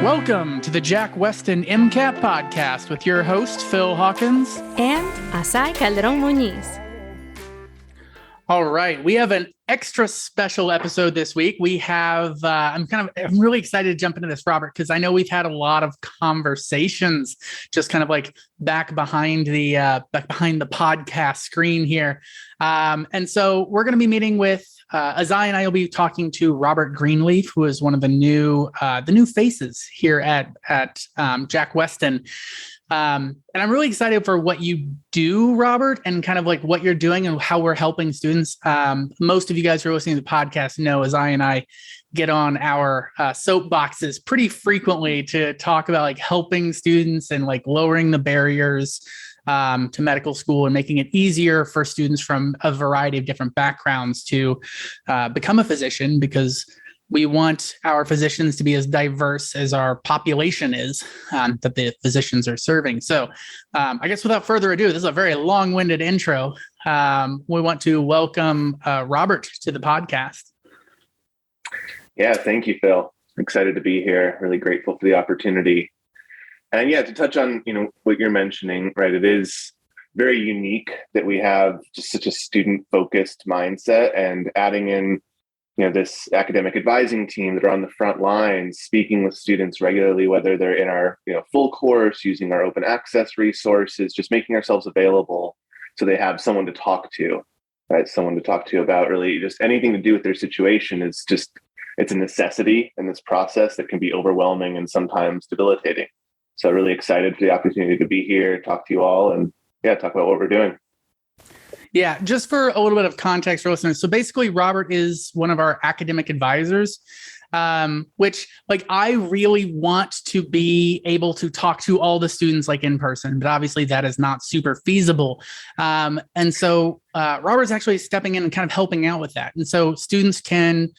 Welcome to the Jack Westin MCAT Podcast with your host, Phil Hawkins. And Azaii Calderon Muñiz. All right, we have an extra special episode this week. We have, I'm really excited to jump into this, Robert, because I know we've had a lot of conversations just kind of like back behind the podcast screen here. And so we're going to be meeting with Azaii, and I will be talking to Robert Greenleaf, who is one of the new faces here at Jack Westin. And I'm really excited for what you do, Robert, and kind of like what you're doing and how we're helping students. Most of you guys who are listening to the podcast know Azaii and I get on our soapboxes pretty frequently to talk about like helping students and like lowering the barriers to medical school and making it easier for students from a variety of different backgrounds to become a physician, because we want our physicians to be as diverse as our population is that the physicians are serving. So I guess without further ado, this is a very long-winded intro. We want to welcome Robert to the podcast. Yeah, thank you, Phil. Excited to be here. Really grateful for the opportunity. And yeah, to touch on, what you're mentioning, right? It is very unique that we have just such a student-focused mindset, and adding in this academic advising team that are on the front lines, speaking with students regularly, whether they're in our full course, using our open access resources, just making ourselves available so they have someone to talk to, right? Someone to talk to about really just anything to do with their situation is just, it's a necessity in this process that can be overwhelming and sometimes debilitating. So really excited for the opportunity to be here, talk to you all, and talk about what we're doing. Yeah, just for a little bit of context for listeners. So basically, Robert is one of our academic advisors, which like I really want to be able to talk to all the students like in person, but obviously that is not super feasible. And so Robert's actually stepping in and kind of helping out with that. And so students can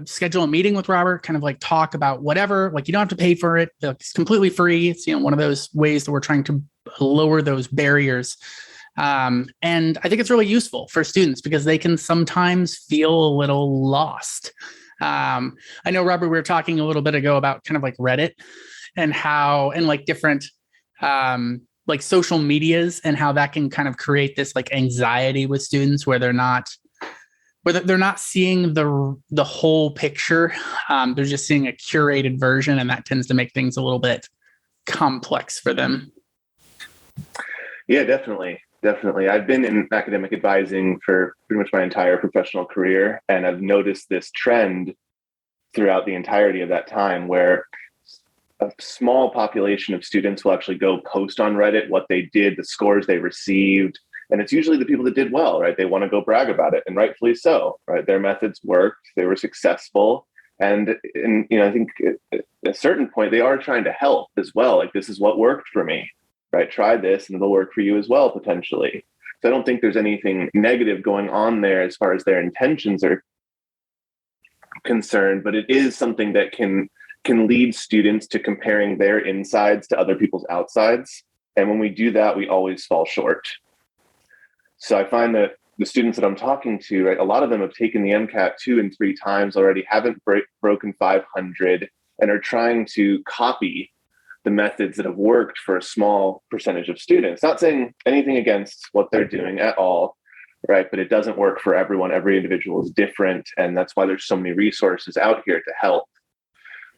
schedule a meeting with Robert, kind of like talk about whatever, like you don't have to pay for it. It's completely free. It's, one of those ways that we're trying to lower those barriers. And I think it's really useful for students because they can sometimes feel a little lost. I know, Robert, we were talking a little bit ago about kind of like Reddit and how, and like different, like social medias and how that can kind of create this like anxiety with students where they're not seeing the whole picture. They're just seeing a curated version, and that tends to make things a little bit complex for them. Yeah, definitely. I've been in academic advising for pretty much my entire professional career, and I've noticed this trend throughout the entirety of that time where a small population of students will actually go post on Reddit what they did, the scores they received, and it's usually the people that did well, right? They want to go brag about it, and rightfully so, right? Their methods worked, they were successful, and I think at a certain point they are trying to help as well. Like, this is what worked for me. Right, try this and it'll work for you as well, potentially. So I don't think there's anything negative going on there as far as their intentions are concerned, but it is something that can lead students to comparing their insides to other people's outsides. And when we do that, we always fall short. So I find that the students that I'm talking to, right, a lot of them have taken the MCAT 2 and 3 times already, haven't broken 500, and are trying to copy the methods that have worked for a small percentage of students. Not saying anything against what they're doing at all, right? But it doesn't work for everyone. Every individual is different. And that's why there's so many resources out here to help.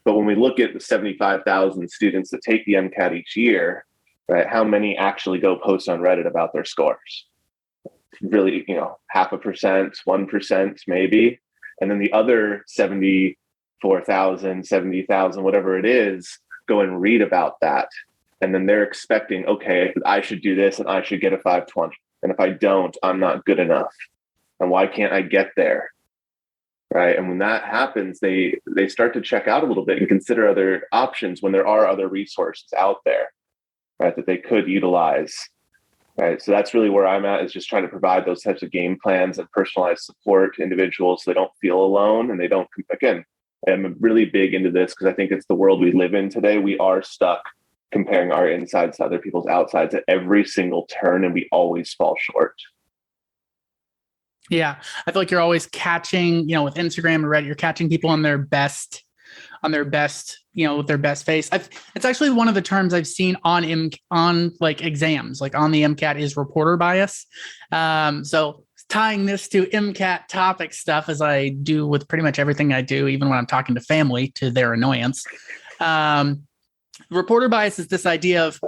But when we look at the 75,000 students that take the MCAT each year, right, how many actually go post on Reddit about their scores? Really, 0.5%, 1% maybe. And then the other 74,000, 70,000, whatever it is, go and read about that. And then they're expecting, okay, I should do this and I should get a 520. And if I don't, I'm not good enough. And why can't I get there? Right. And when that happens, they start to check out a little bit and consider other options when there are other resources out there, right, that they could utilize. Right. So that's really where I'm at, is just trying to provide those types of game plans and personalized support to individuals so they don't feel alone and they don't, again, I'm really big into this because I think it's the world we live in today. We are stuck comparing our insides to other people's outsides at every single turn, and we always fall short. Yeah. I feel like you're always catching, with Instagram and Reddit, you're catching people on their best their best, with their best face. It's actually one of the terms I've seen on like exams, like on the MCAT, is reporter bias. So tying this to MCAT topic stuff, as I do with pretty much everything I do, even when I'm talking to family, to their annoyance. Reporter bias is this idea of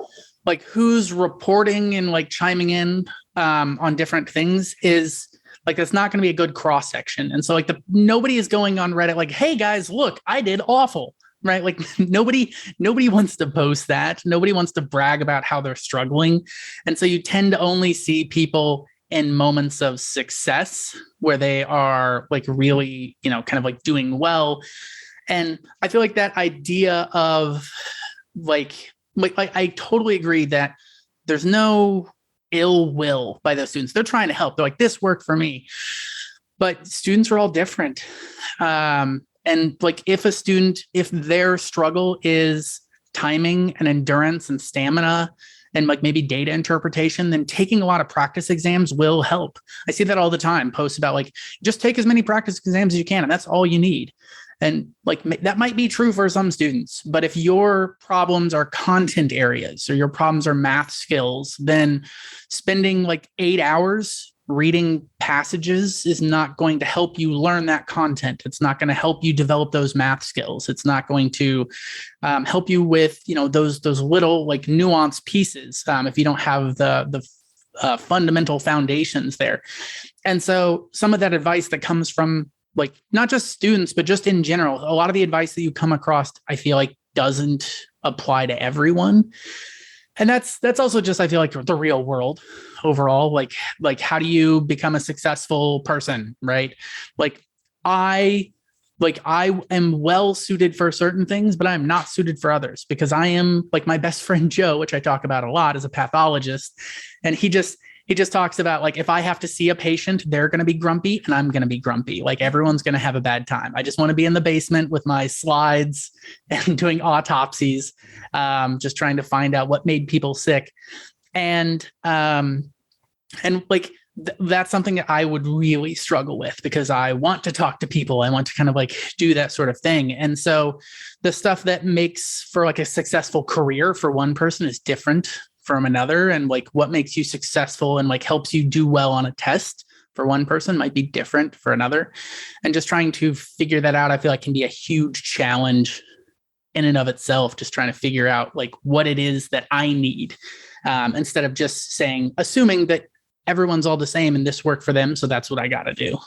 like who's reporting and like chiming in on different things is like, that's not going to be a good cross section. And so like nobody is going on Reddit like, hey guys, look, I did awful, right? Like nobody wants to post that. Nobody wants to brag about how they're struggling. And so you tend to only see people in moments of success where they are like really, kind of like doing well. And I feel like that idea of like I totally agree that there's no ill will by those students. They're trying to help. They're like, this worked for me. But students are all different. And like if their struggle is timing and endurance and stamina and like maybe data interpretation, then taking a lot of practice exams will help. I see that all the time. Posts about like, just take as many practice exams as you can, and that's all you need. And like that might be true for some students, but if your problems are content areas or your problems are math skills, then spending like 8 hours reading passages is not going to help you learn that content. It's not going to help you develop those math skills. It's not going to help you with, those little like nuanced pieces if you don't have the fundamental foundations there. And so some of that advice that comes from like not just students, but just in general, a lot of the advice that you come across, I feel like doesn't apply to everyone. And that's also just, I feel like, the real world overall. Like how do you become a successful person, right? Like I am well suited for certain things, but I'm not suited for others, because I am like my best friend Joe, which I talk about a lot, is a pathologist. And he just talks about like, if I have to see a patient, they're going to be grumpy and I'm going to be grumpy. Like everyone's going to have a bad time. I just want to be in the basement with my slides and doing autopsies, just trying to find out what made people sick. And like, that's something that I would really struggle with, because I want to talk to people. I want to kind of like do that sort of thing. And so the stuff that makes for like a successful career for one person is different from another. And like what makes you successful and like helps you do well on a test for one person might be different for another. And just trying to figure that out, I feel like can be a huge challenge in and of itself, just trying to figure out like what it is that I need, instead of just assuming that everyone's all the same and this worked for them, so that's what I got to do.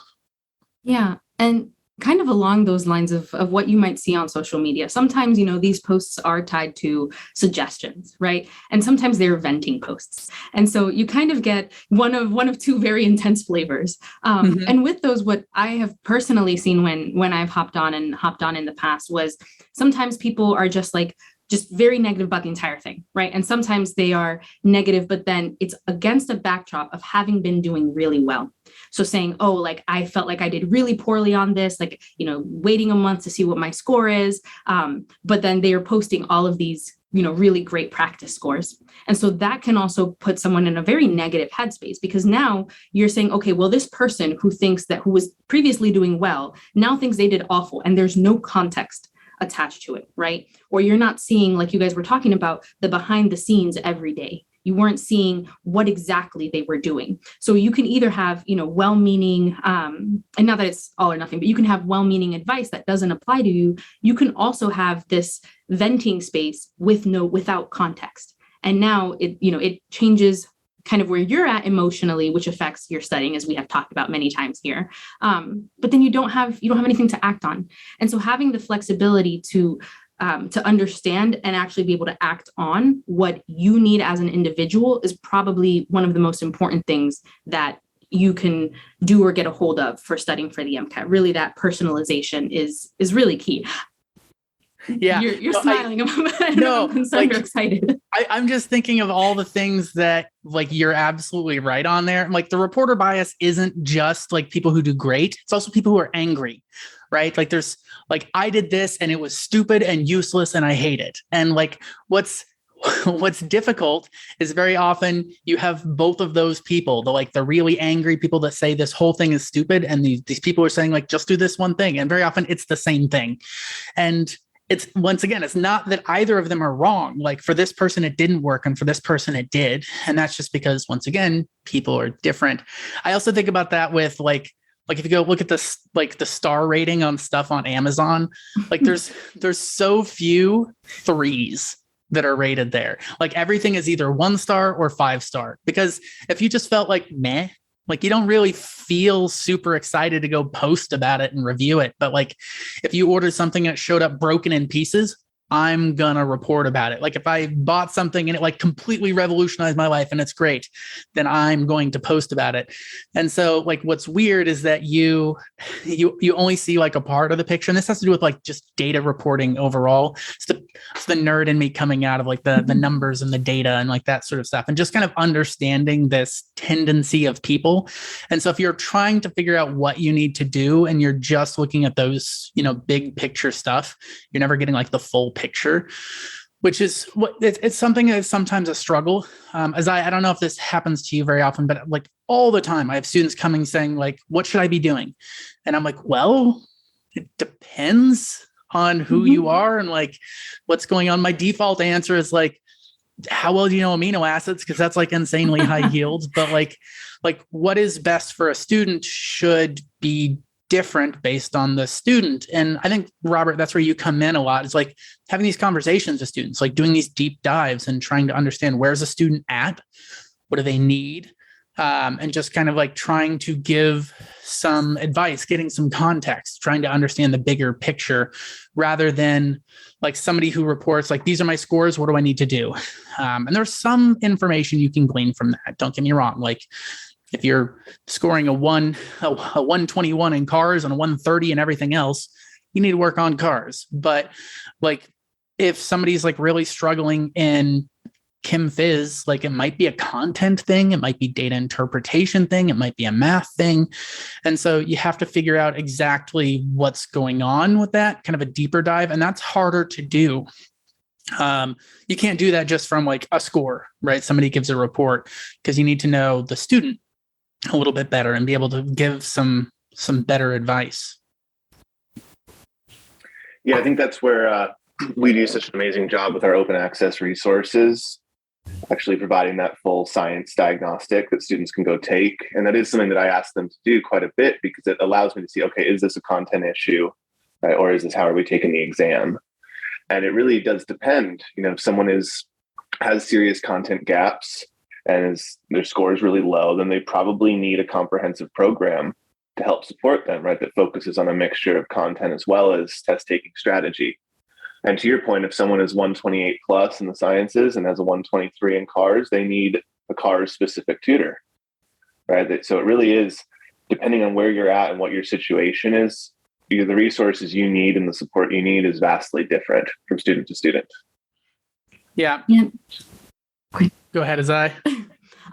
Yeah. And kind of along those lines of what you might see on social media, sometimes, these posts are tied to suggestions, right? And sometimes they're venting posts. And so you kind of get one of two very intense flavors. And with those, what I have personally seen when I've hopped on in the past was sometimes people are just very negative about the entire thing, right? And sometimes they are negative, but then it's against a backdrop of having been doing really well. So saying, oh, like I felt like I did really poorly on this, like, waiting a month to see what my score is. But then they are posting all of these, really great practice scores. And so that can also put someone in a very negative headspace, because now you're saying, okay, well, this person who was previously doing well now thinks they did awful, and there's no context attached to it, right? Or you're not seeing, like you guys were talking about, the behind the scenes every day. You weren't seeing what exactly they were doing. So you can either have, well-meaning, and not that it's all or nothing, but you can have well-meaning advice that doesn't apply to you. You can also have this venting space without context. And now it changes kind of where you're at emotionally, which affects your studying, as we have talked about many times here. But then you don't have anything to act on. And so having the flexibility to understand and actually be able to act on what you need as an individual is probably one of the most important things that you can do or get a hold of for studying for the MCAT. Really, that personalization is really key. Yeah, you're smiling. I'm so excited. I'm just thinking of all the things that like you're absolutely right on there. Like the reporter bias isn't just like people who do great. It's also people who are angry, right? Like there's like, I did this and it was stupid and useless and I hate it. And like what's what's difficult is very often you have both of those people, the really angry people that say this whole thing is stupid, and these people are saying like, just do this one thing. And very often it's the same thing. And it's, once again, it's not that either of them are wrong. Like for this person, it didn't work. And for this person, it did. And that's just because, once again, people are different. I also think about that with like if you go look at this, like the star rating on stuff on Amazon, like there's so few 3s that are rated there. Like everything is either 1 star or 5 star, because if you just felt like meh, like you don't really feel super excited to go post about it and review it. But like if you ordered something and it showed up broken in pieces, I'm gonna report about it. Like if I bought something and it like completely revolutionized my life and it's great, then I'm going to post about it. And so like what's weird is that you only see like a part of the picture. And this has to do with like just data reporting overall. It's the nerd in me coming out of like the numbers and the data and like that sort of stuff, and just kind of understanding this tendency of people. And so if you're trying to figure out what you need to do and you're just looking at those, big picture stuff, you're never getting like the full picture, which is what it's something that's sometimes a struggle. As I don't know if this happens to you very often, but like all the time I have students coming saying like, what should I be doing? And I'm like, well, it depends on who you are and like what's going on. My default answer is like, how well do you know amino acids? Because that's like insanely high yields. But like what is best for a student should be different based on the student. And I think, Robert, that's where you come in a lot. It's like having these conversations with students, like doing these deep dives and trying to understand where's a student at, what do they need, and just kind of like trying to give some advice, getting some context, trying to understand the bigger picture, rather than like somebody who reports like, these are my scores, what do I need to do? And there's some information you can glean from that. Don't get me wrong. Like if you're scoring a 121 in cars and a 130 and everything else, you need to work on cars. But like if somebody's like really struggling in Chem Phys, like it might be a content thing, it might be data interpretation thing, it might be a math thing. And so you have to figure out exactly what's going on with that, kind of a deeper dive. And that's harder to do. You can't do that just from like a score, right? Somebody gives a report, because you need to know the student a little bit better and be able to give some better advice. Yeah, I think that's where we do such an amazing job with our open access resources, actually providing that full science diagnostic that students can go take. And that is something that I ask them to do quite a bit, because it allows me to see, okay, is this a content issue, right? Or is this how are we taking the exam? And it really does depend. If someone has serious content gaps and their score is really low, then they probably need a comprehensive program to help support them, right? That focuses on a mixture of content as well as test taking strategy. And to your point, if someone is 128 plus in the sciences and has a 123 in cars, they need a cars specific tutor, right? So it really is, depending on where you're at and what your situation is, the resources you need and the support you need is vastly different from student to student. Yeah. Go ahead, Azaii.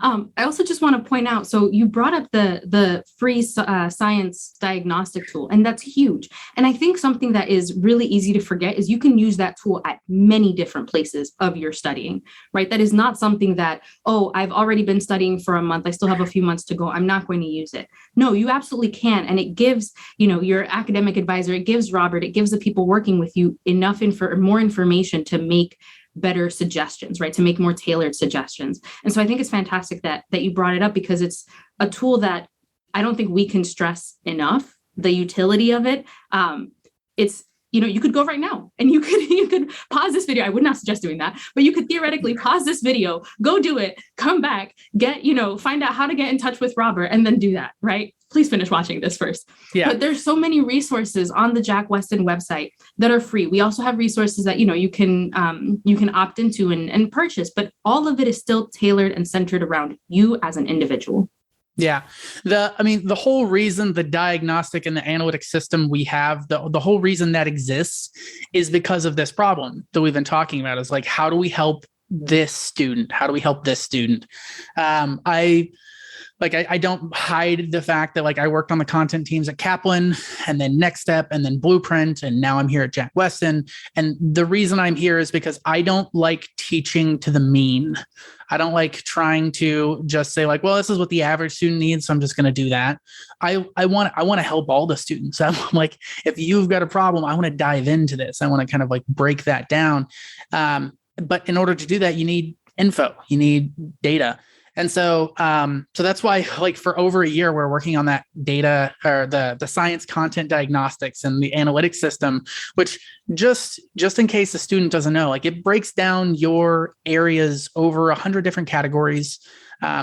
I also just want to point out, so you brought up the free science diagnostic tool, and that's huge. And I think something that is really easy to forget is you can use that tool at many different places of your studying, right? That is not something that, oh, I've already been studying for a month, I still have a few months to go, I'm not going to use it. No, you absolutely can. And it gives, your academic advisor, it gives Robert, it gives the people working with you enough more information to make better suggestions, right? To make more tailored suggestions. And so I think it's fantastic that you brought it up, because it's a tool that I don't think we can stress enough, the utility of it. It's, you could go right now and you could pause this video. I would not suggest doing that, but you could theoretically pause this video, go do it, come back, find out how to get in touch with Robert, and then do that, right? Please finish watching this first. Yeah. But there's so many resources on the Jack Westin website that are free. We also have resources that, you can opt into and purchase, but all of it is still tailored and centered around you as an individual. Yeah. The whole reason the diagnostic and the analytic system we have, the whole reason that exists is because of this problem that we've been talking about, is like, how do we help this student? How do we help this student? like I don't hide the fact that like I worked on the content teams at Kaplan and then Next Step and then Blueprint. And now I'm here at Jack Westin. And the reason I'm here is because I don't like teaching to the mean. I don't like trying to just say like, well, this is what the average student needs, so I'm just going to do that. I want to help all the students. I'm like, if you've got a problem, I want to dive into this. I want to kind of like break that down. But in order to do that, you need info, you need data. And so that's why like for over a year, we're working on that data or the science content diagnostics and the analytics system, which just in case the student doesn't know, like it breaks down your areas over 100 different categories.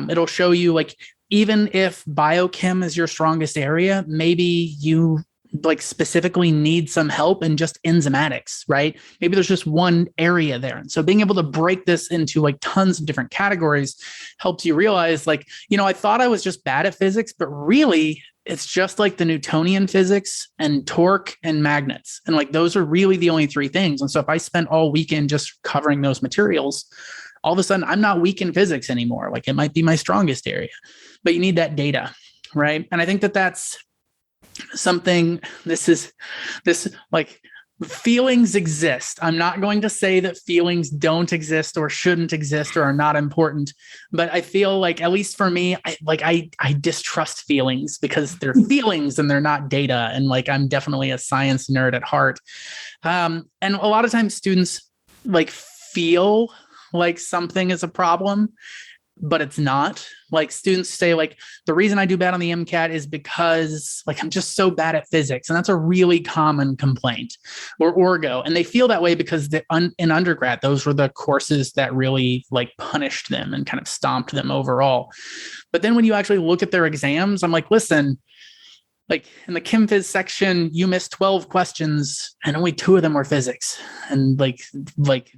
It'll show you like, even if biochem is your strongest area, maybe you like specifically need some help in just enzymatics, right? Maybe there's just one area there. And so being able to break this into like tons of different categories helps you realize like, I thought I was just bad at physics, but really it's just like the Newtonian physics and torque and magnets. And like, those are really the only three things. And so if I spent all weekend just covering those materials, all of a sudden I'm not weak in physics anymore. Like it might be my strongest area, but you need that data, right? And I think that that's something, this like feelings exist. I'm not going to say that feelings don't exist or shouldn't exist or are not important, but I feel like, at least for me, I distrust feelings because they're feelings and they're not data. And like, I'm definitely a science nerd at heart. And a lot of times students like feel like something is a problem, but it's not. Like students say like, the reason I do bad on the MCAT is because like, I'm just so bad at physics. And that's a really common complaint, or orgo. And they feel that way because in undergrad, those were the courses that really like punished them and kind of stomped them overall. But then when you actually look at their exams, I'm like, listen, like in the Chem Phys section, you missed 12 questions and only 2 of them were physics. And like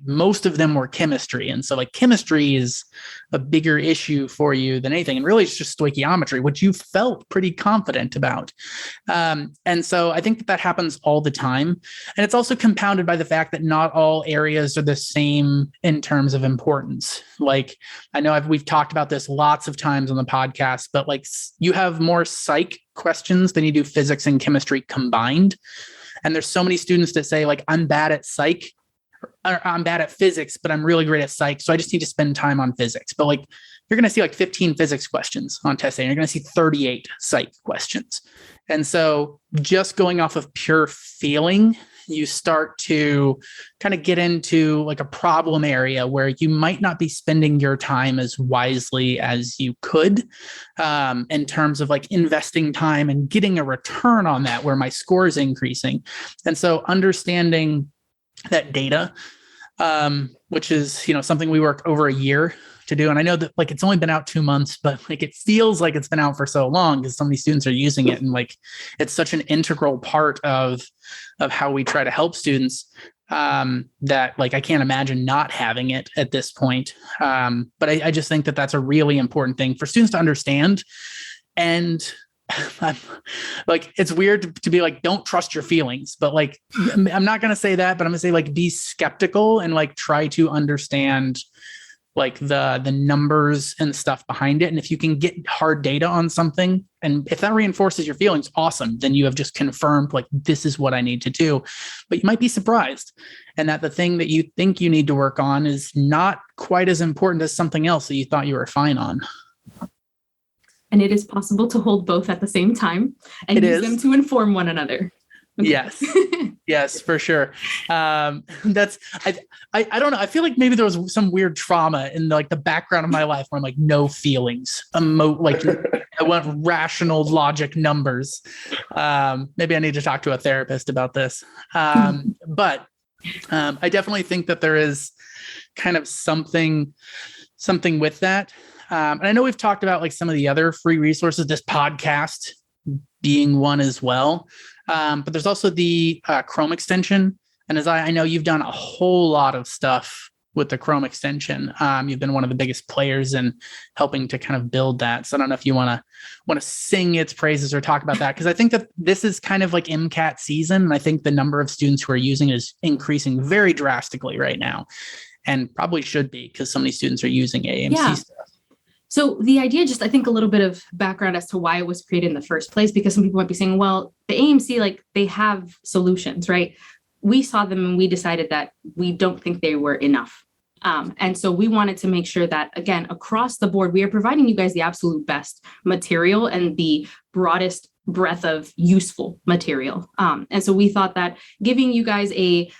most of them were chemistry. And so like chemistry is a bigger issue for you than anything. And really it's just stoichiometry, which you felt pretty confident about. And so I think that happens all the time. And it's also compounded by the fact that not all areas are the same in terms of importance. Like I know we've talked about this lots of times on the podcast, but like you have more psych questions than you do physics and chemistry combined. And there's so many students that say like, I'm bad at psych, or I'm bad at physics, but I'm really great at psych. So I just need to spend time on physics. But like, you're going to see like 15 physics questions on test A, and you're going to see 38 psych questions. And so just going off of pure feeling, you start to kind of get into like a problem area where you might not be spending your time as wisely as you could, in terms of like investing time and getting a return on that where my score is increasing. And so understanding that data, which is, something we worked over a year to do. And I know that like, it's only been out 2 months, but like, it feels like it's been out for so long because so many students are using it. And like, it's such an integral part of how we try to help students, that like, I can't imagine not having it at this point. But I just think that that's a really important thing for students to understand. And I'm, like, it's weird to be like, don't trust your feelings, but like, I'm not going to say that, but I'm going to say like, be skeptical and like, try to understand like the numbers and stuff behind it. And if you can get hard data on something, and if that reinforces your feelings, awesome. Then you have just confirmed like, this is what I need to do. But you might be surprised. And that the thing that you think you need to work on is not quite as important as something else that you thought you were fine on. And it is possible to hold both at the same time and use them to inform one another. Okay. Yes. Yes, for sure. I don't know. I feel like maybe there was some weird trauma in like the background of my life where I'm like, no feelings, like I want rational logic numbers. Maybe I need to talk to a therapist about this. But I definitely think that there is kind of something with that. And I know we've talked about like some of the other free resources, this podcast being one as well. But there's also the Chrome extension. And Azaii, I know you've done a whole lot of stuff with the Chrome extension. You've been one of the biggest players in helping to kind of build that. So I don't know if you want to sing its praises or talk about that, because I think that this is kind of like MCAT season. And I think the number of students who are using it is increasing very drastically right now, and probably should be because so many students are using AMC stuff. So the idea, just I think a little bit of background as to why it was created in the first place, because some people might be saying, well, the AMC, like they have solutions, right? We saw them and we decided that we don't think they were enough. And so we wanted to make sure that, again, across the board, we are providing you guys the absolute best material and the broadest breadth of useful material. And so we thought that giving you guys a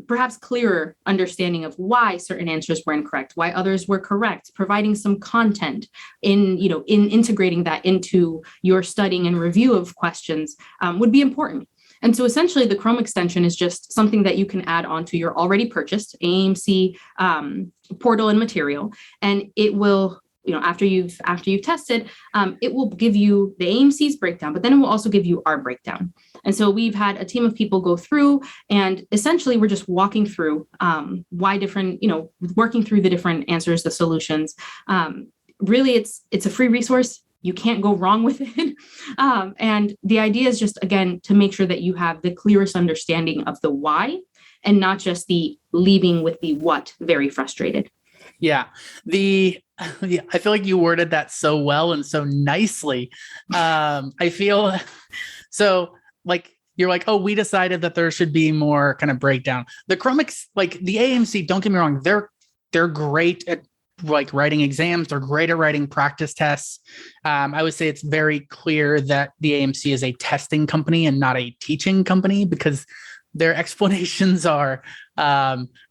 perhaps clearer understanding of why certain answers were incorrect, why others were correct, providing some content in integrating that into your studying and review of questions would be important. And so essentially the Chrome extension is just something that you can add onto your already purchased AMC portal and material. And it will, after you've tested, it will give you the AMC's breakdown, but then it will also give you our breakdown. And so we've had a team of people go through, and essentially we're just walking through why different, working through the different answers, the solutions. Really, it's a free resource. You can't go wrong with it. And the idea is just, again, to make sure that you have the clearest understanding of the why and not just the leaving with the what very frustrated. Yeah. I feel like you worded that so well and so nicely. I feel so like you're like, oh, we decided that there should be more kind of breakdown. The Chromics, like the AMC, don't get me wrong, they're great at like writing exams. They're great at writing practice tests. I would say it's very clear that the AMC is a testing company and not a teaching company, because their explanations are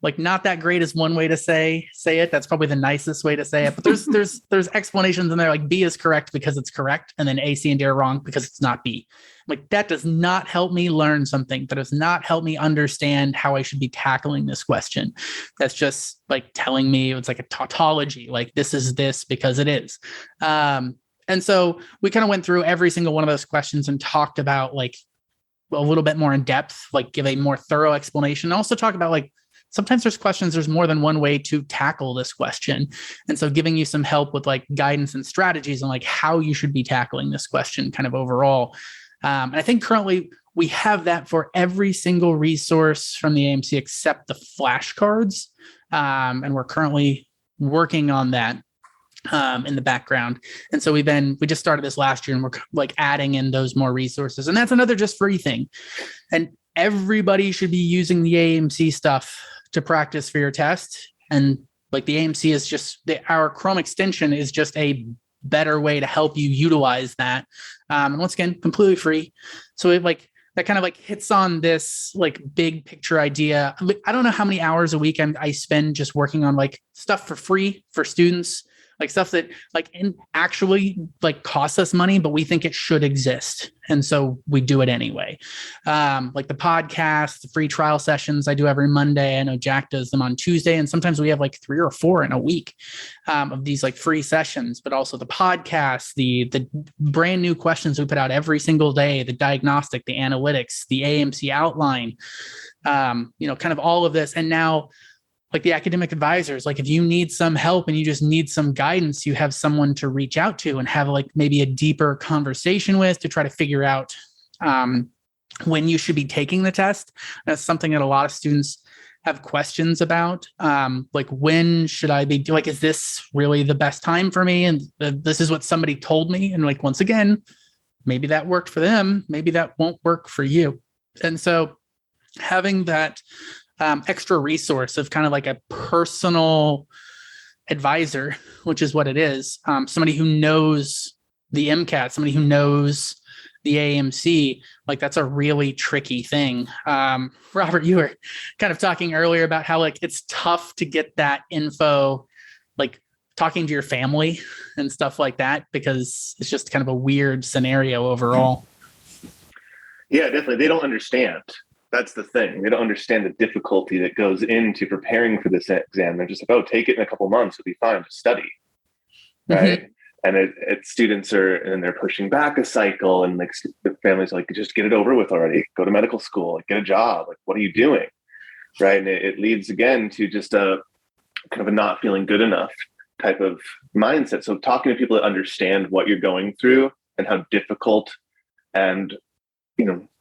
like not that great is one way to say it. That's probably the nicest way to say it. But there's explanations in there like B is correct because it's correct, and then A, C, and D are wrong because it's not B. Like that does not help me learn something. That does not help me understand how I should be tackling this question. That's just like telling me it's like a tautology. Like this is this because it is. And so we kind of went through every single one of those questions and talked about like a little bit more in depth, like give a more thorough explanation. Also talk about like, sometimes there's more than one way to tackle this question. And so giving you some help with like guidance and strategies on like how you should be tackling this question kind of overall. And I think currently we have that for every single resource from the AMC except the flashcards. And we're currently working on that in the background. And so we just started this last year and we're like adding in those more resources. And that's another just free thing. And everybody should be using the AMC stuff to practice for your test. And like the AMC is just our Chrome extension is just a better way to help you utilize that. And once again, completely free. So it like that kind of like hits on this like big picture idea. I don't know how many hours a week I spend just working on like stuff for free for students, like stuff that like actually like costs us money, but we think it should exist. And so we do it anyway. Like the podcast, the free trial sessions I do every Monday. I know Jack does them on Tuesday. And sometimes we have like 3 or 4 in a week of these like free sessions, but also the podcast, the brand new questions we put out every single day, the diagnostic, the analytics, the AMC outline, kind of all of this. And now like the academic advisors, like if you need some help and you just need some guidance, you have someone to reach out to and have like maybe a deeper conversation with to try to figure out when you should be taking the test. That's something that a lot of students have questions about. Like when should I be like, is this really the best time for me? And this is what somebody told me. And like, once again, maybe that worked for them. Maybe that won't work for you. And so having that extra resource of kind of like a personal advisor, which is what it is. Somebody who knows the MCAT, somebody who knows the AMC, like that's a really tricky thing. Robert, you were kind of talking earlier about how like it's tough to get that info, like talking to your family and stuff like that, because it's just kind of a weird scenario overall. Yeah, definitely. They don't understand. That's the thing. They don't understand the difficulty that goes into preparing for this exam. They're just like, oh, take it in a couple months. It'll be fine. Just study. Right. Mm-hmm. And students and they're pushing back a cycle, and like the families are like, just get it over with already. Go to medical school, like, get a job. Like, what are you doing? Right. And it leads again to just a kind of a not feeling good enough type of mindset. So talking to people that understand what you're going through and how difficult and,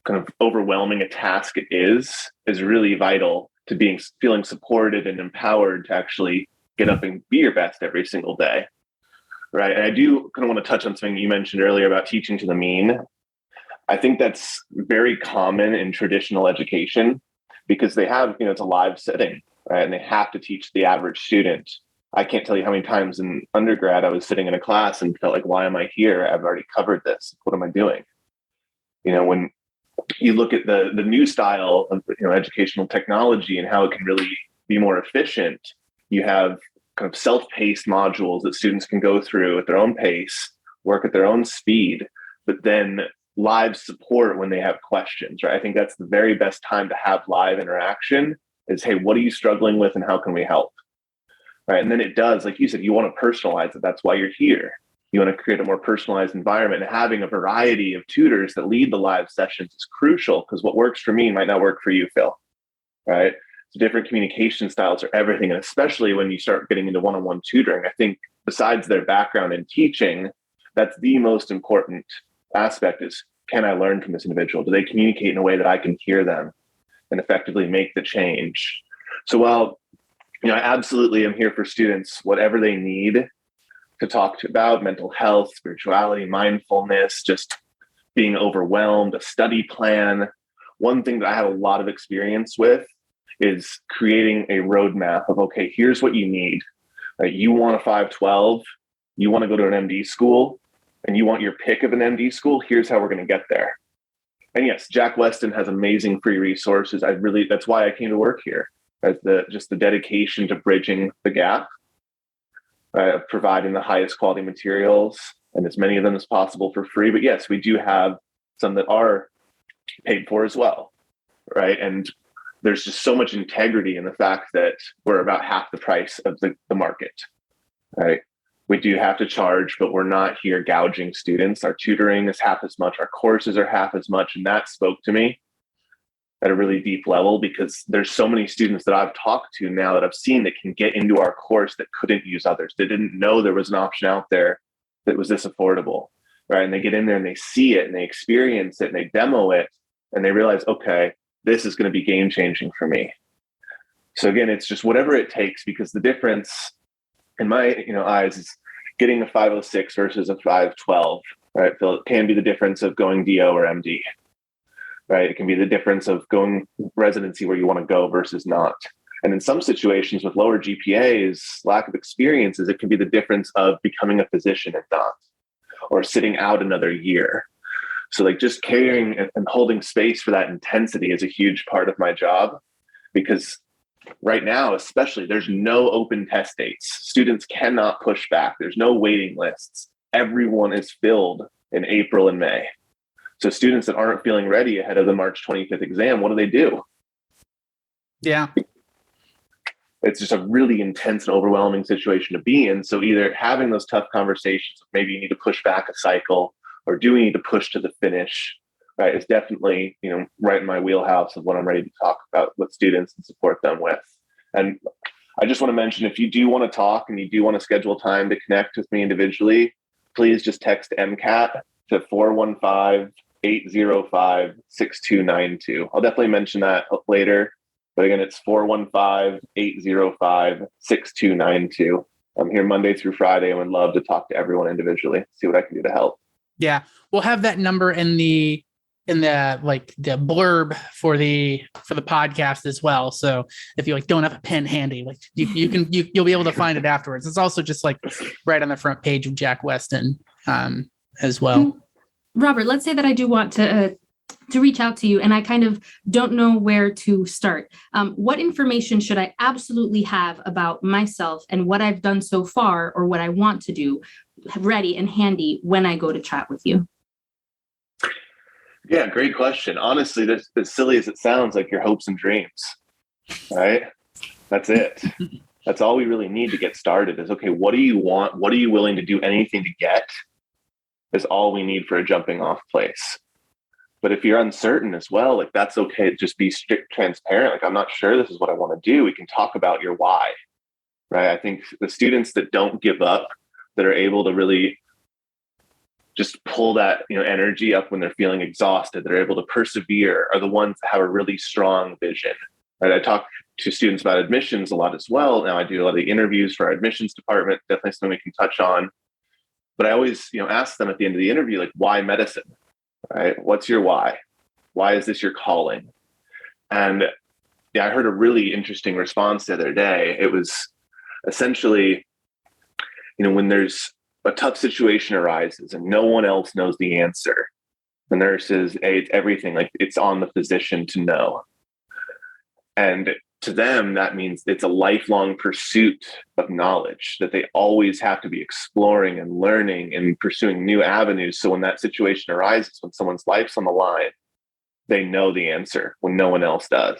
kind of overwhelming a task it is really vital to feeling supported and empowered to actually get up and be your best every single day. right? And I do kind of want to touch on something you mentioned earlier about teaching to the mean. I think that's very common in traditional education because they have, it's a live setting, right? And they have to teach the average student. I can't tell you how many times in undergrad I was sitting in a class and felt like, why am I here? I've already covered this. What am I doing? When you look at the new style of educational technology and how it can really be more efficient, you have kind of self-paced modules that students can go through at their own pace, work at their own speed, but then live support when they have questions, right? I think that's the very best time to have live interaction is, hey, what are you struggling with and how can we help? Right. And then it does, like you said, you want to personalize it. That's why you're here. You want to create a more personalized environment, and having a variety of tutors that lead the live sessions is crucial because what works for me might not work for you, Phil. Right. So different communication styles are everything. And especially when you start getting into one-on-one tutoring, I think besides their background in teaching, that's the most important aspect is, can I learn from this individual? Do they communicate in a way that I can hear them and effectively make the change? So while, I absolutely am here for students, whatever they need to talk about, mental health, spirituality, mindfulness, just being overwhelmed, a study plan. One thing that I have a lot of experience with is creating a roadmap of, okay, here's what you need. You want a 512, you want to go to an MD school, and you want your pick of an MD school, here's how we're going to get there. And yes, Jack Westin has amazing free resources. That's why I came to work here, as the dedication to bridging the gap, providing the highest quality materials and as many of them as possible for free. But yes, we do have some that are paid for as well, right? And there's just so much integrity in the fact that we're about half the price of the market, right? We do have to charge, but we're not here gouging students. Our tutoring is half as much. Our courses are half as much. And that spoke to me at a really deep level because there's so many students that I've talked to now that I've seen that can get into our course that couldn't use others. They didn't know there was an option out there that was this affordable, right? And they get in there and they see it and they experience it and they demo it and they realize, okay, this is going to be game changing for me. So again, it's just whatever it takes, because the difference in my eyes is getting a 506 versus a 512, right? So it can be the difference of going DO or MD, right? It can be the difference of going residency where you want to go versus not. And in some situations with lower GPAs, lack of experiences, it can be the difference of becoming a physician and not, or sitting out another year. So like just carrying and holding space for that intensity is a huge part of my job, because right now, especially, there's no open test dates. Students cannot push back. There's no waiting lists. Everyone is filled in April and May. So students that aren't feeling ready ahead of the March 25th exam, what do? Yeah. It's just a really intense and overwhelming situation to be in. So either having those tough conversations, maybe you need to push back a cycle, or do we need to push to the finish, right? It's definitely, right in my wheelhouse of what I'm ready to talk about with students and support them with. And I just want to mention, if you do want to talk and you do want to schedule time to connect with me individually, please just text MCAT to 415-805-6292. I'll definitely mention that later. But again, it's 415-805-6292. I'm here Monday through Friday and would love to talk to everyone individually, see what I can do to help. Yeah. We'll have that number in the blurb for the podcast as well. So if you don't have a pen handy, you'll be able to find it afterwards. It's also just right on the front page of Jack Westin as well. Robert, let's say that I do want to reach out to you and I kind of don't know where to start. What information should I absolutely have about myself and what I've done so far, or what I want to do, ready and handy when I go to chat with you? Yeah, great question. Honestly, that's as silly as it sounds, like your hopes and dreams, right? That's it. That's all we really need to get started is, okay, what do you want? What are you willing to do anything to get? Is all we need for a jumping off place. But if you're uncertain as well, that's okay. Just be strict, transparent. I'm not sure this is what I want to do. We can talk about your why, right? I think the students that don't give up, that are able to really just pull that energy up when they're feeling exhausted, they're able to persevere, are the ones that have a really strong vision. Right? I talk to students about admissions a lot as well. Now I do a lot of the interviews for our admissions department, definitely something we can touch on. But I always, ask them at the end of the interview, like, why medicine, right? What's your why? Why is this your calling? And yeah, I heard a really interesting response the other day. It was essentially, when there's a tough situation arises and no one else knows the answer, the nurse says, hey, it's everything. Like, it's on the physician to know. And to them, that means it's a lifelong pursuit of knowledge, that they always have to be exploring and learning and pursuing new avenues. So when that situation arises, when someone's life's on the line, they know the answer when no one else does.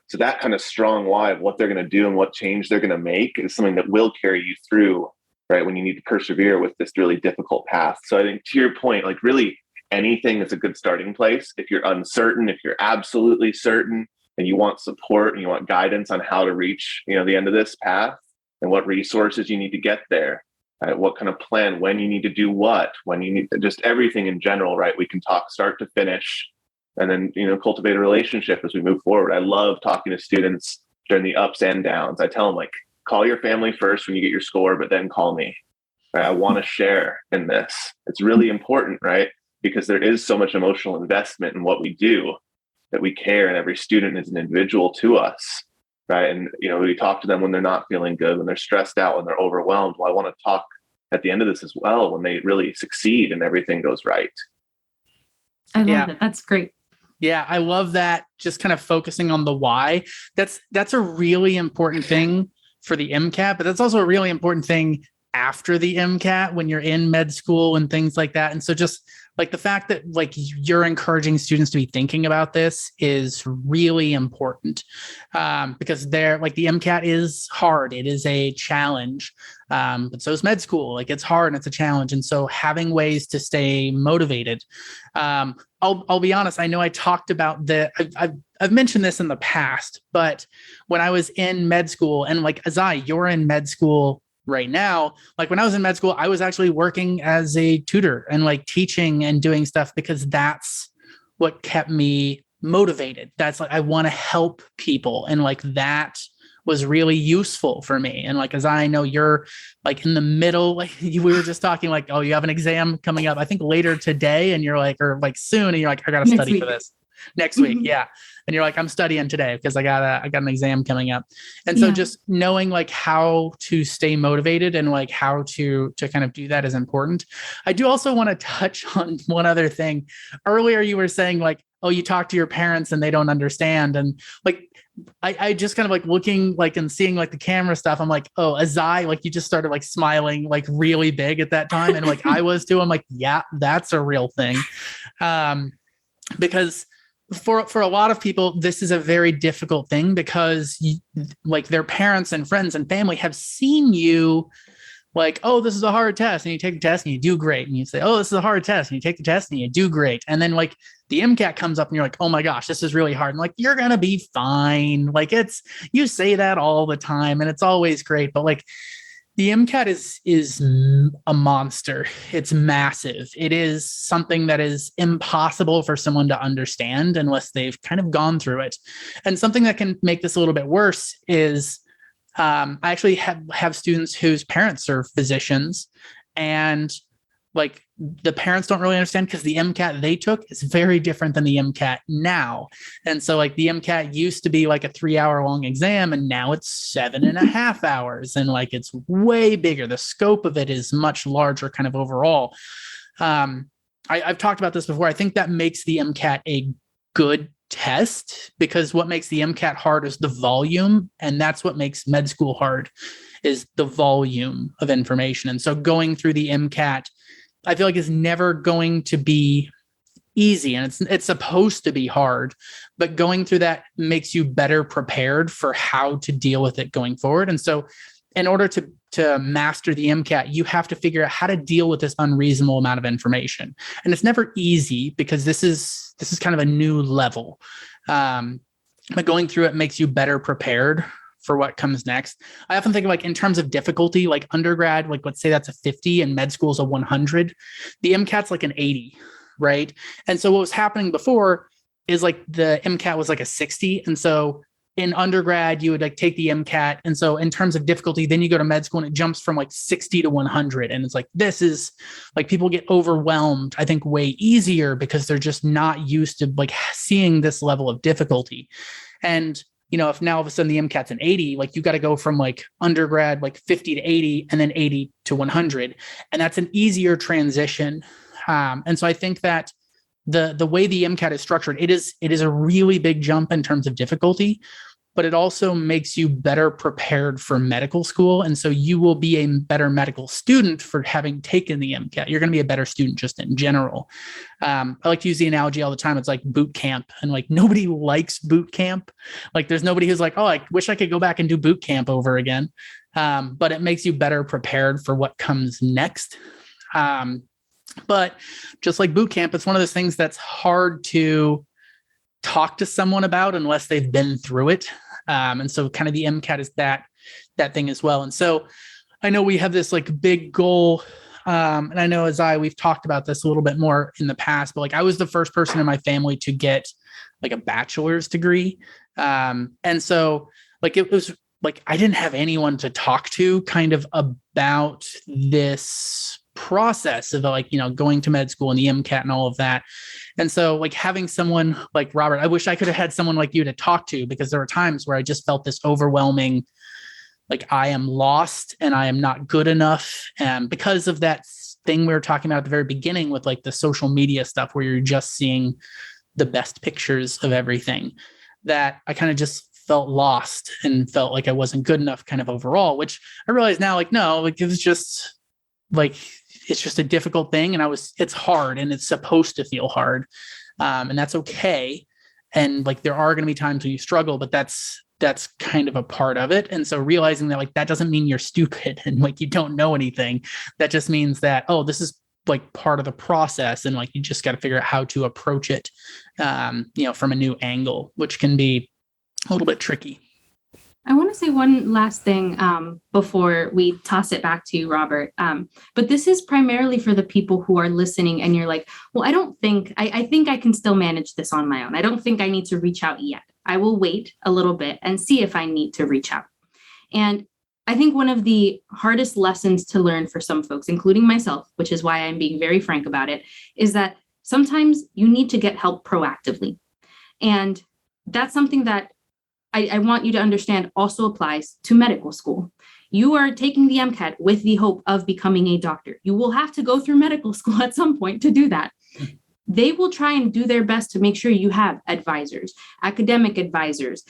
So that kind of strong why of what they're going to do and what change they're going to make is something that will carry you through, right, when you need to persevere with this really difficult path. So I think, to your point, like, really anything is a good starting place. If you're uncertain, if you're absolutely certain, and you want support and you want guidance on how to reach, the end of this path and what resources you need to get there, right? What kind of plan, when you need to do what, when you need to, just everything in general, right? We can talk start to finish, and then, cultivate a relationship as we move forward. I love talking to students during the ups and downs. I tell them, like, call your family first when you get your score, but then call me. Right? I want to share in this. It's really important, right? Because there is so much emotional investment in what we do, that we care, and every student is an individual to us, right? And, we talk to them when they're not feeling good, when they're stressed out, when they're overwhelmed. Well, I want to talk at the end of this as well, when they really succeed and everything goes right. I love it. That's great. Yeah, I love that. Just kind of focusing on the why. That's a really important thing for the MCAT, but that's also a really important thing after the MCAT when you're in med school and things like that. And so just like the fact that like you're encouraging students to be thinking about this is really important, because they're like, the MCAT is hard. It is a challenge. But so is med school. Like, it's hard and it's a challenge. And so having ways to stay motivated. I'll be honest. I know I talked about I've mentioned this in the past, but when I was in med school, and like, Azaii, you're in med school right now. Like, when I was in med school, I was actually working as a tutor and like teaching and doing stuff, because that's what kept me motivated. That's like, I want to help people. And like, that was really useful for me. And like, as I know, you're like in the middle, like we were just talking, like, oh, you have an exam coming up, I think later today. And you're like, or like soon. And you're like, I got to study for this next week. Yeah. And you're like, I'm studying today because I got an exam coming up. And so just knowing like how to stay motivated and like how to kind of do that is important. I do also want to touch on one other thing. Earlier, you were saying like, oh, you talk to your parents and they don't understand. And like, I just kind of like looking like and seeing like the camera stuff. I'm like, oh, Azaii, like you just started like smiling like really big at that time. And like I was too. I'm like, yeah, that's a real thing. Because for a lot of people, this is a very difficult thing, because like their parents and friends and family have seen you like, oh, this is a hard test, and you take the test and you do great. And you say, oh, this is a hard test, and you take the test and you do great. And then like the MCAT comes up and you're like, oh my gosh, this is really hard. And like, you're going to be fine. Like you say that all the time and it's always great. But like the MCAT is a monster. It's massive. It is something that is impossible for someone to understand unless they've kind of gone through it. And something that can make this a little bit worse is I actually have students whose parents are physicians, and like the parents don't really understand because the MCAT they took is very different than the MCAT now. And so like the MCAT used to be like a 3-hour long exam, and now it's 7.5 hours. And like, it's way bigger. The scope of it is much larger kind of overall. I've talked about this before. I think that makes the MCAT a good test, because what makes the MCAT hard is the volume. And that's what makes med school hard, is the volume of information. And so going through the MCAT, I feel like, is never going to be easy, and it's supposed to be hard, but going through that makes you better prepared for how to deal with it going forward. And so in order to master the MCAT, you have to figure out how to deal with this unreasonable amount of information. And it's never easy, because this is kind of a new level. But going through it makes you better prepared for what comes next. I often think of like in terms of difficulty, like undergrad, like let's say that's a 50 and med school is a 100. The MCAT's like an 80, right? And so what was happening before is like the MCAT was like a 60. And so in undergrad, you would like take the MCAT. And so in terms of difficulty, then you go to med school and it jumps from like 60 to 100. And it's like, this is like, people get overwhelmed, I think, way easier because they're just not used to like seeing this level of difficulty. And, you know, if now all of a sudden the MCAT's an 80, like you got to go from like undergrad, like 50 to 80 and then 80 to 100. And that's an easier transition. And so I think that the way the MCAT is structured, it is a really big jump in terms of difficulty, but it also makes you better prepared for medical school. And so you will be a better medical student for having taken the MCAT. You're going to be a better student just in general. I like to use the analogy all the time. It's like boot camp, and like nobody likes boot camp. Like there's nobody who's like, oh, I wish I could go back and do boot camp over again. But it makes you better prepared for what comes next. But just like boot camp, it's one of those things that's hard to talk to someone about unless they've been through it. And so kind of the MCAT is that thing as well. And so I know we have this like big goal. And I know Azaii, we've talked about this a little bit more in the past, but like I was the first person in my family to get like a bachelor's degree. And so like it was like I didn't have anyone to talk to kind of about this process of like, you know, going to med school and the MCAT and all of that. And so like having someone like Robert, I wish I could have had someone like you to talk to, because there were times where I just felt this overwhelming, like I am lost and I am not good enough. And because of that thing we were talking about at the very beginning with like the social media stuff where you're just seeing the best pictures of everything, that I kind of just felt lost and felt like I wasn't good enough kind of overall, which I realize now, like, no, like it was just like, it's just a difficult thing. And it's hard and it's supposed to feel hard. And that's okay. And like, there are going to be times when you struggle, but that's kind of a part of it. And so realizing that like, that doesn't mean you're stupid and like, you don't know anything. That just means that, oh, this is like part of the process. And like, you just got to figure out how to approach it, you know, from a new angle, which can be a little bit tricky. I want to say one last thing before we toss it back to you, Robert. But this is primarily for the people who are listening and you're like, well, I think I can still manage this on my own. I don't think I need to reach out yet. I will wait a little bit and see if I need to reach out. And I think one of the hardest lessons to learn for some folks, including myself, which is why I'm being very frank about it, is that sometimes you need to get help proactively. And that's something that I want you to understand also applies to medical school. You are taking the MCAT with the hope of becoming a doctor. You will have to go through medical school at some point to do that. They will try and do their best to make sure you have advisors, academic advisors,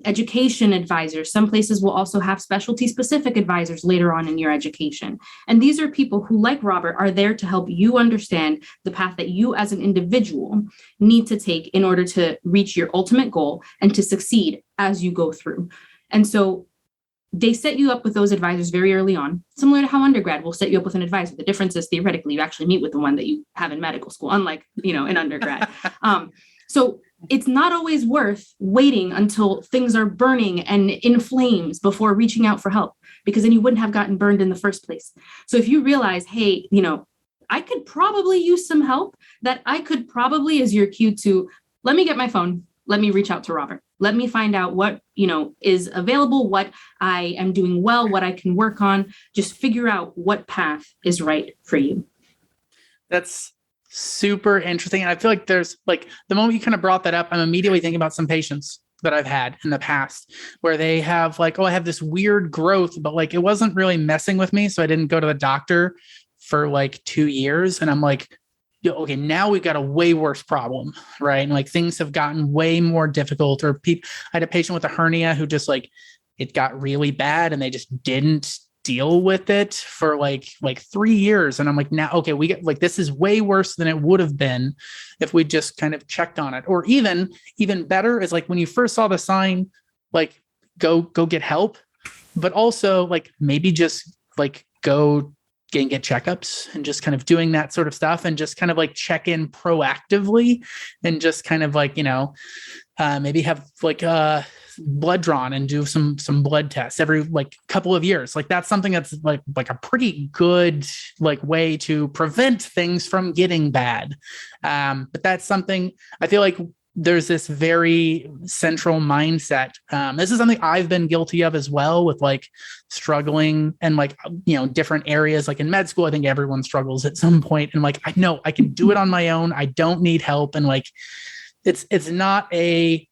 education advisors. Some places will also have specialty specific advisors later on in your education. And these are people who, like Robert, are there to help you understand the path that you as an individual need to take in order to reach your ultimate goal and to succeed as you go through. And so they set you up with those advisors very early on, similar to how undergrad will set you up with an advisor. The difference is theoretically you actually meet with the one that you have in medical school, unlike, you know, in undergrad. So it's not always worth waiting until things are burning and in flames before reaching out for help, because then you wouldn't have gotten burned in the first place. So if you realize, hey, you know, I could probably use some help, that I could probably is your cue to let me get my phone. Let me reach out to Robert. Let me find out what, you know, is available, what I am doing well, what I can work on. Just figure out what path is right for you. That's super interesting. And I feel like there's like, the moment you kind of brought that up, I'm immediately thinking about some patients that I've had in the past where they have like, oh, I have this weird growth, but like, it wasn't really messing with me. So I didn't go to the doctor for like 2 years. And I'm like, okay, now we've got a way worse problem, right? And like things have gotten way more difficult. Or I had a patient with a hernia who just like, it got really bad and they just didn't deal with it for like 3 years. And I'm like, now, okay, we get like, this is way worse than it would have been if we just kind of checked on it. Or even better is like when you first saw the sign, like go get help, but also like maybe just like go get checkups and just kind of doing that sort of stuff and just kind of like check in proactively and just kind of like, you know, maybe have like blood drawn and do some blood tests every like couple of years. Like that's something that's like a pretty good like way to prevent things from getting bad. But that's something I feel like there's this very central mindset. This is something I've been guilty of as well, with like struggling and like, different areas. Like in med school, I think everyone struggles at some point. And like, I know I can do it on my own. I don't need help. And like, it's not a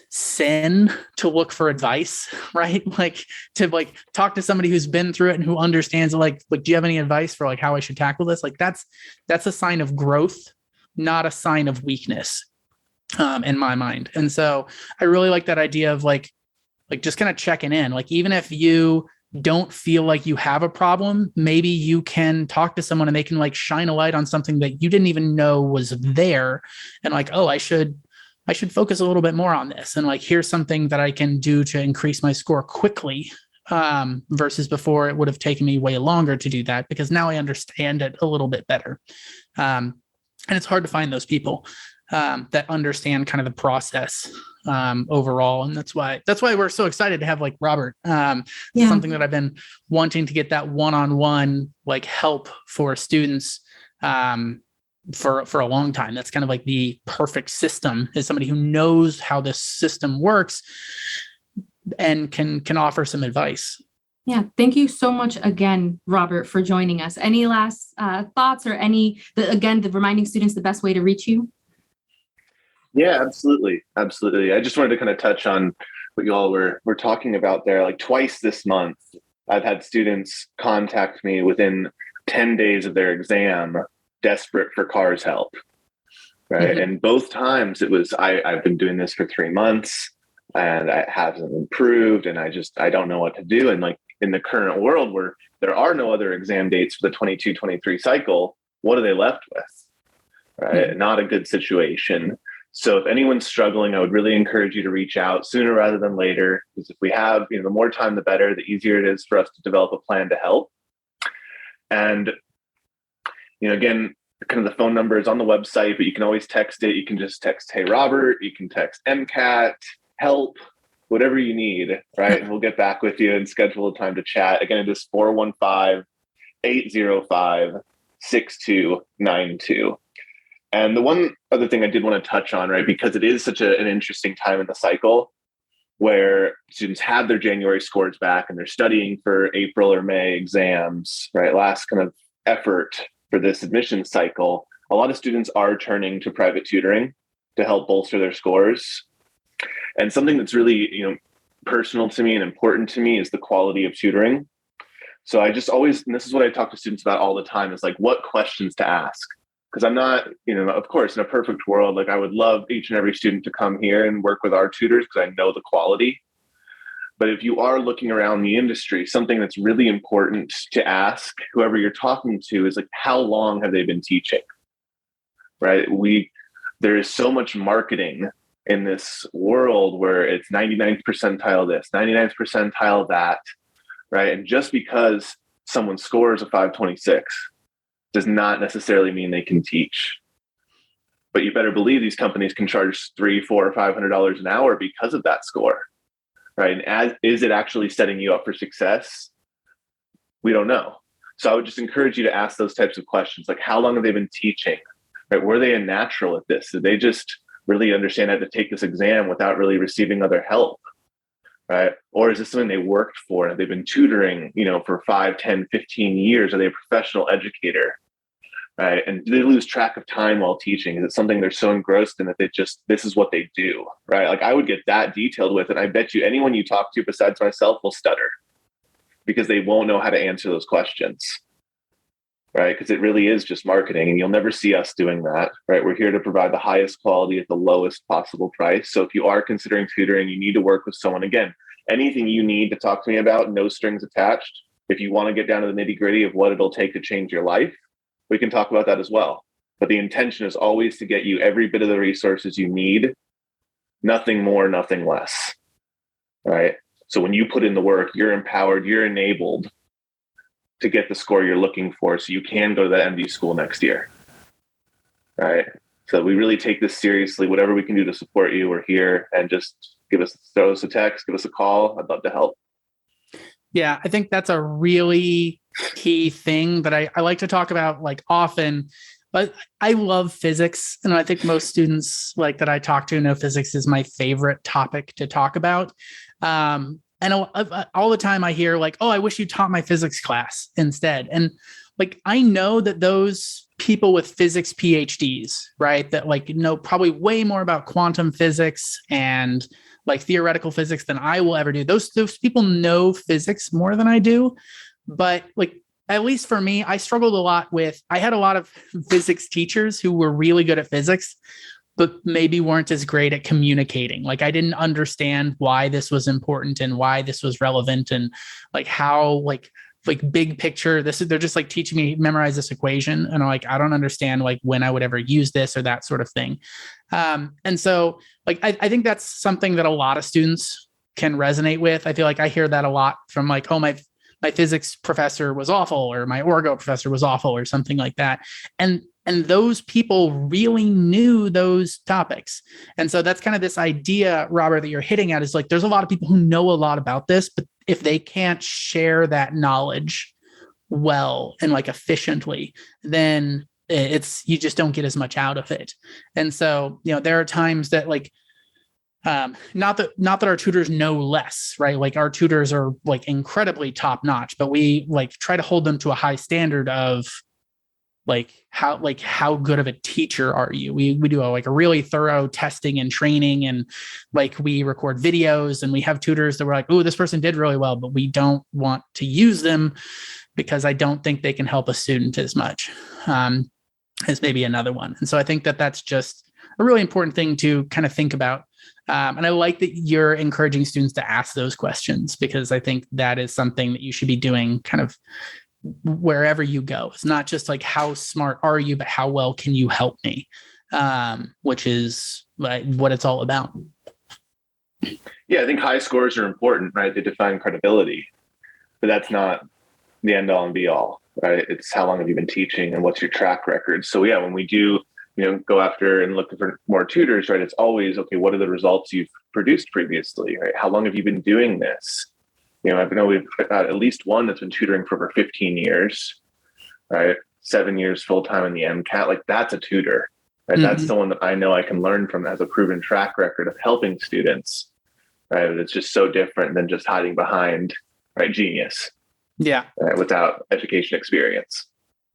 sin to look for advice, right? Like to like talk to somebody who's been through it and who understands it. Like, do you have any advice for like how I should tackle this? Like that's a sign of growth, not a sign of weakness, in my mind. And so I really like that idea of like just kind of checking in. Like, even if you don't feel like you have a problem, maybe you can talk to someone and they can like shine a light on something that you didn't even know was there. And like, oh, I should focus a little bit more on this. And like, here's something that I can do to increase my score quickly, versus before it would have taken me way longer to do that, because now I understand it a little bit better. And it's hard to find those people that understand kind of the process overall. And that's why we're so excited to have like Robert. Something that I've been wanting to get that one-on-one like help for students for a long time. That's kind of like the perfect system, is somebody who knows how this system works and can offer some advice. Yeah. Thank you so much again, Robert, for joining us. Any last thoughts or the reminding students the best way to reach you? Yeah, absolutely. Absolutely. I just wanted to kind of touch on what you all were talking about there. Like twice this month, I've had students contact me within 10 days of their exam, desperate for CARS help. Right. Mm-hmm. And both times it was, I've been doing this for 3 months and I haven't improved and I don't know what to do. And like in the current world where there are no other exam dates for the 22-23 cycle, what are they left with? Right. Mm-hmm. Not a good situation. So if anyone's struggling, I would really encourage you to reach out sooner rather than later, because if we have, the more time, the better, the easier it is for us to develop a plan to help. And, again, kind of the phone number is on the website, but you can always text it. You can just text, "Hey, Robert," you can text MCAT, help, whatever you need, right? And we'll get back with you and schedule a time to chat. Again, it is 415-805-6292. And the one other thing I did want to touch on, right, because it is such an interesting time in the cycle where students have their January scores back and they're studying for April or May exams, right? Last kind of effort for this admission cycle. A lot of students are turning to private tutoring to help bolster their scores. And something that's really, personal to me and important to me is the quality of tutoring. So I just always, and this is what I talk to students about all the time, is like what questions to ask. Because I'm not, of course, in a perfect world, like I would love each and every student to come here and work with our tutors because I know the quality. But if you are looking around the industry, something that's really important to ask whoever you're talking to is like, how long have they been teaching? Right? There is so much marketing in this world where it's 99th percentile this, 99th percentile that, right? And just because someone scores a 526 does not necessarily mean they can teach. But you better believe these companies can charge $300, $400, or $500 an hour because of that score, right? And is it actually setting you up for success? We don't know. So I would just encourage you to ask those types of questions, like how long have they been teaching? Right? Were they a natural at this? Did they just really understand how to take this exam without really receiving other help? Right? Or is this something they worked for and they've been tutoring, for 5, 10, 15 years? Are they a professional educator? Right? And do they lose track of time while teaching? Is it something they're so engrossed in that this is what they do? Right? Like I would get that detailed with it. I bet you anyone you talk to besides myself will stutter because they won't know how to answer those questions. Right? Because it really is just marketing and you'll never see us doing that. Right? We're here to provide the highest quality at the lowest possible price. So if you are considering tutoring, you need to work with someone. Again, anything you need to talk to me about, no strings attached. If you want to get down to the nitty-gritty of what it'll take to change your life, we can talk about that as well. But the intention is always to get you every bit of the resources you need, nothing more, nothing less. Right? So when you put in the work, you're empowered, you're enabled to get the score you're looking for so you can go to that MD school next year. Right? So we really take this seriously. Whatever we can do to support you, we're here. And just throw us a text, give us a call. I'd love to help. Yeah, I think that's a really key thing that I like to talk about like often. But I love physics, and I think most students like that I talk to know physics is my favorite topic to talk about. And all the time I hear like, "Oh, I wish you taught my physics class instead." And like I know that those people with physics PhDs, right, that like know probably way more about quantum physics and like theoretical physics than I will ever do. Those people know physics more than I do, but like at least for me, I struggled a lot with, I had a lot of physics teachers who were really good at physics, but maybe weren't as great at communicating. Like I didn't understand why this was important and why this was relevant and like how like big picture, they're just like teaching me memorize this equation. And I'm like, I don't understand like when I would ever use this or that sort of thing. And so like, I think that's something that a lot of students can resonate with. I feel like I hear that a lot from like, oh, my physics professor was awful, or my orgo professor was awful, or something like that. And those people really knew those topics. And so that's kind of this idea, Robert, that you're hitting at is like, there's a lot of people who know a lot about this, but if they can't share that knowledge well and like efficiently, then you just don't get as much out of it. And so, there are times that like, not that our tutors know less, right? Like our tutors are like incredibly top notch, but we like try to hold them to a high standard of how good of a teacher are you? We do a really thorough testing and training, and like we record videos, and we have tutors that we're like, oh, this person did really well, but we don't want to use them because I don't think they can help a student as much as maybe another one. And so I think that that's just a really important thing to kind of think about. And I like that you're encouraging students to ask those questions, because I think that is something that you should be doing kind of wherever you go. It's not just like how smart are you, but how well can you help me, which is like what it's all about. Yeah, I think high scores are important, right? They define credibility, but that's not the end all and be all, right? It's how long have you been teaching and what's your track record. So yeah, when we do go after and look for more tutors, right? It's always, okay, what are the results you've produced previously, right? How long have you been doing this? I know we've got at least one that's been tutoring for over 15 years, right? 7 years full-time in the MCAT. Like that's a tutor, right? Mm-hmm. That's someone that I know I can learn from, has a proven track record of helping students, right? It's just so different than just hiding behind, right, genius. Yeah. Right? Without education experience.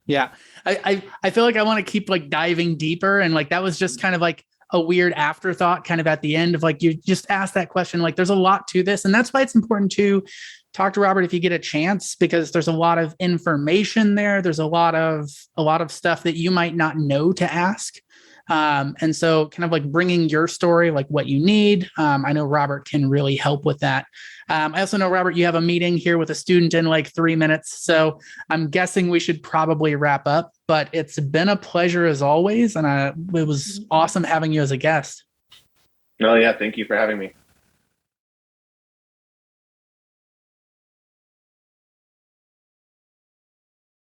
Yeah. I feel like I want to keep like diving deeper. And like, that was just kind of like a weird afterthought kind of at the end of like, you just asked that question. Like there's a lot to this. And that's why it's important to talk to Robert if you get a chance, because there's a lot of information there. There's a lot of stuff that you might not know to ask. And so kind of like bringing your story, like what you need. I know Robert can really help with that. I also know, Robert, you have a meeting here with a student in like 3 minutes. So I'm guessing we should probably wrap up, but it's been a pleasure as always. And it was awesome having you as a guest. No, yeah. Thank you for having me.